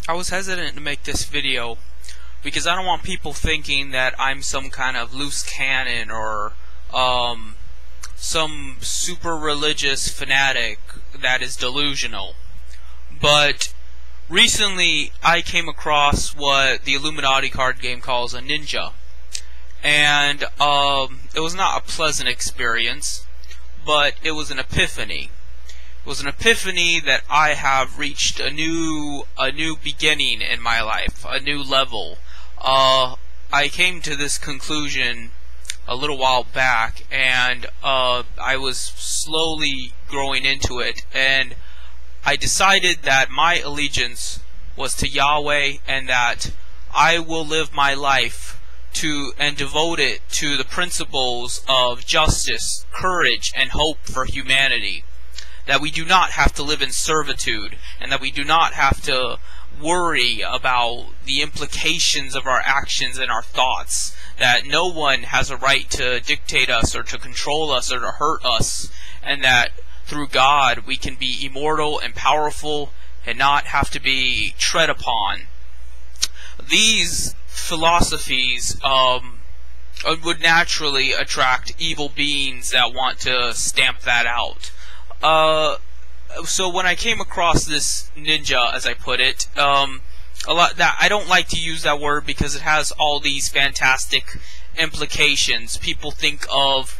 I was hesitant to make this video because I don't want people thinking that I'm some kind of loose cannon or some super religious fanatic that is delusional. But recently I came across what the Illuminati card game calls a ninja. And it was not a pleasant experience, but it was an epiphany. It was an epiphany that I have reached a new beginning in my life, a new level. I came to this conclusion a little while back, and I was slowly growing into it, and I decided that my allegiance was to Yahweh, and that I will live my life and devote it to the principles of justice, courage, and hope for humanity. That we do not have to live in servitude, and that we do not have to worry about the implications of our actions and our thoughts. That no one has a right to dictate us or to control us or to hurt us, and that through God we can be immortal and powerful and not have to be tread upon. These philosophies would naturally attract evil beings that want to stamp that out. So when I came across this ninja, as I put it, I don't like to use that word because it has all these fantastic implications. People think of,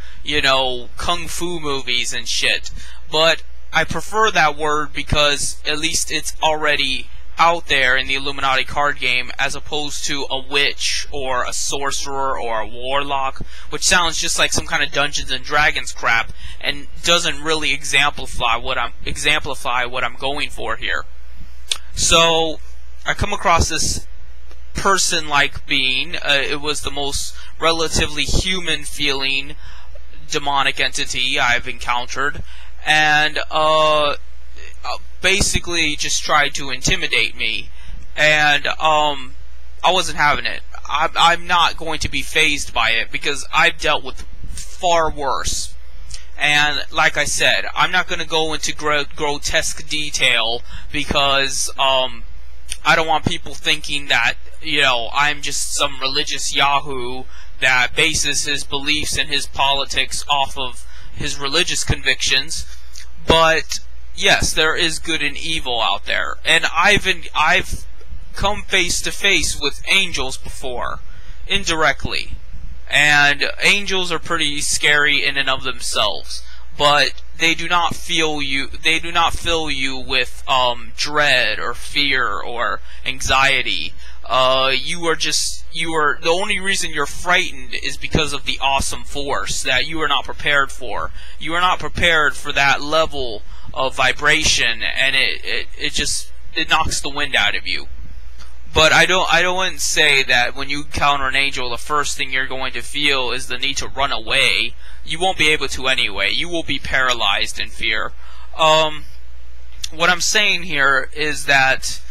kung fu movies and shit, but I prefer that word because at least it's already out there in the Illuminati card game, as opposed to a witch or a sorcerer or a warlock, which sounds just like some kind of Dungeons and Dragons crap and doesn't really exemplify what I'm going for here. So I come across this person-like being. It was the most relatively human-feeling demonic entity I've encountered, and basically just tried to intimidate me, and I wasn't having it. I'm not going to be fazed by it because I've dealt with far worse. And like I said, I'm not going to go into grotesque detail because I don't want people thinking that I'm just some religious yahoo that bases his beliefs and his politics off of his religious convictions. But yes, there is good and evil out there, and I've come face to face with angels before, indirectly, and angels are pretty scary in and of themselves, but they do not fill you with dread or fear or anxiety. The only reason you're frightened is because of the awesome force that you are not prepared for. You are not prepared for that level of vibration, and it knocks the wind out of you. But I don't say that when you encounter an angel, the first thing you're going to feel is the need to run away. You won't be able to anyway. You will be paralyzed in fear. What I'm saying here is that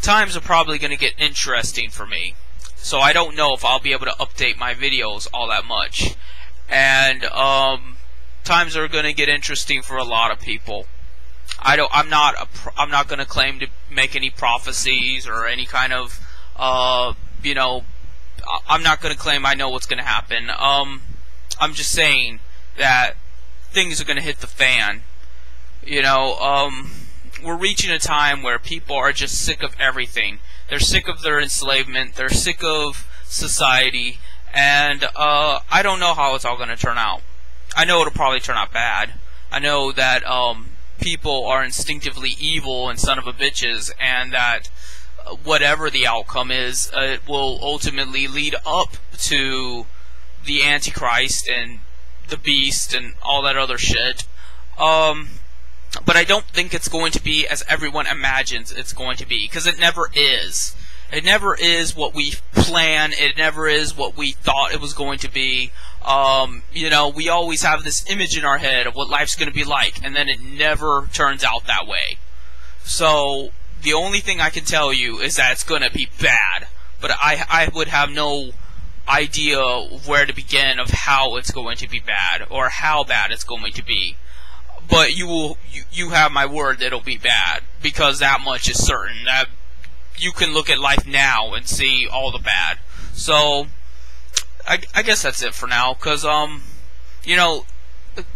times are probably going to get interesting for me. So I don't know if I'll be able to update my videos all that much. And times are going to get interesting for a lot of people. I'm not going to claim to make any prophecies or any kind of I'm not going to claim I know what's going to happen. I'm just saying that things are going to hit the fan. We're reaching a time where people are just sick of everything. They're sick of their enslavement. They're sick of society, and I don't know how it's all going to turn out. I know it'll probably turn out bad. I know that people are instinctively evil and son of a bitches, and that whatever the outcome is, it will ultimately lead up to the Antichrist and the Beast and all that other shit. But I don't think it's going to be as everyone imagines it's going to be, because it never is. It never is what we plan. It never is what we thought it was going to be. We always have this image in our head of what life's going to be like, and then it never turns out that way. So the only thing I can tell you is that it's going to be bad. But I would have no idea where to begin of how it's going to be bad or how bad it's going to be. But you have my word that it'll be bad, because that much is certain. That you can look at life now and see all the bad. So I guess that's it for now, because you know,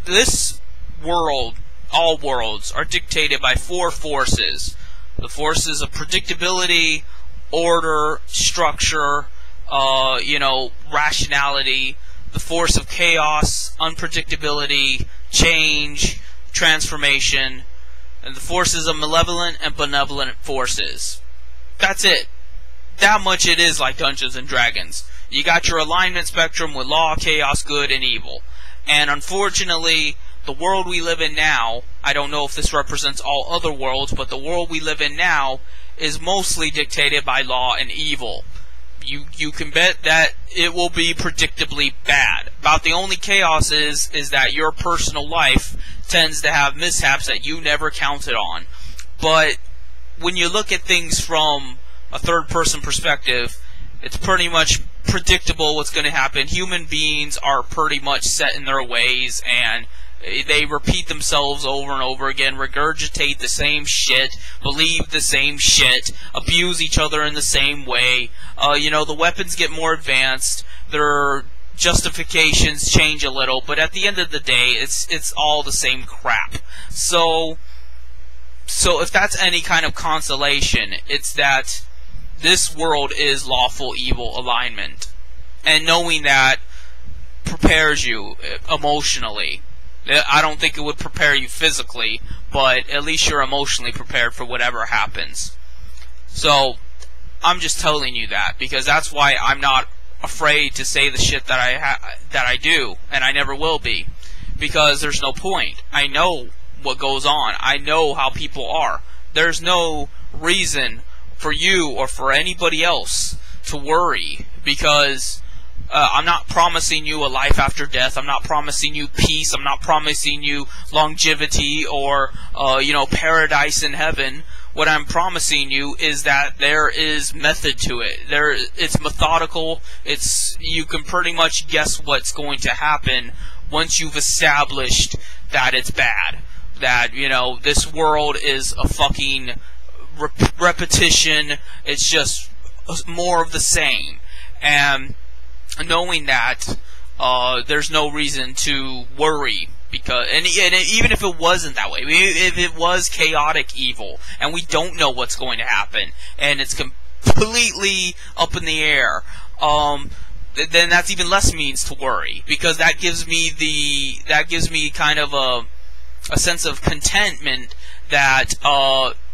this world, all worlds, are dictated by four forces. The forces of predictability, order, structure, you know, rationality, the force of chaos, unpredictability, change, transformation, and the forces of malevolent and benevolent forces. That's it. That much it is like Dungeons and Dragons. You got your alignment spectrum with law, chaos, good, and evil. And unfortunately, the world we live in now, I don't know if this represents all other worlds, but the world we live in now is mostly dictated by law and evil. You can bet that it will be predictably bad. About the only chaos is that your personal life tends to have mishaps that you never counted on. But when you look at things from a third-person perspective, it's pretty much predictable what's going to happen. Human beings are pretty much set in their ways, and they repeat themselves over and over again, regurgitate the same shit, believe the same shit, abuse each other in the same way. You know, the weapons get more advanced, their justifications change a little, but at the end of the day, it's all the same crap. So if that's any kind of consolation, it's that this world is lawful evil alignment. And knowing that prepares you emotionally. I don't think it would prepare you physically, but at least you're emotionally prepared for whatever happens. So, I'm just telling you that, because that's why I'm not afraid to say the shit that I do, and I never will be. Because there's no point. I know what goes on. I know how people are. There's no reason for you or for anybody else to worry, because I'm not promising you a life after death. I'm not promising you peace. I'm not promising you longevity or, you know, paradise in heaven. What I'm promising you is that there is method to it. It's methodical. You can pretty much guess what's going to happen once you've established that it's bad. That, you know, this world is a fucking repetition. It's just more of the same. And knowing that, there's no reason to worry, because and even if it wasn't that way, if it was chaotic evil and we don't know what's going to happen and it's completely up in the air, then that's even less means to worry, because that gives me kind of a sense of contentment that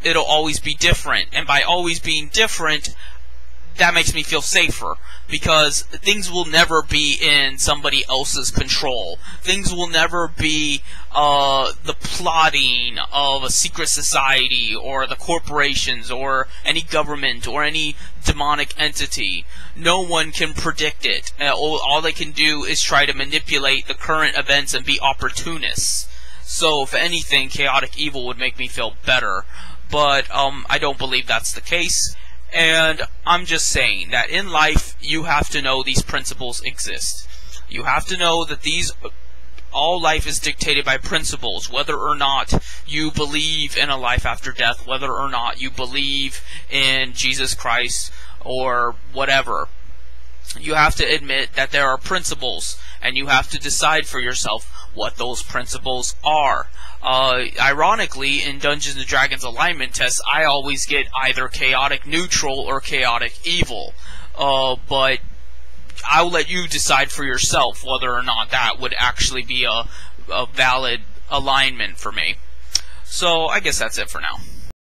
it'll always be different, and by always being different, that makes me feel safer, because things will never be in somebody else's control. Things will never be the plotting of a secret society or the corporations or any government or any demonic entity. No one can predict it. All they can do is try to manipulate the current events and be opportunists. So, if anything, chaotic evil would make me feel better. But I don't believe that's the case. And I'm just saying that in life, you have to know these principles exist. You have to know that all life is dictated by principles, whether or not you believe in a life after death, whether or not you believe in Jesus Christ, or whatever. You have to admit that there are principles, and you have to decide for yourself what those principles are. Ironically, in Dungeons & Dragons alignment tests, I always get either chaotic neutral or chaotic evil. But I'll let you decide for yourself whether or not that would actually be a valid alignment for me. So, I guess that's it for now.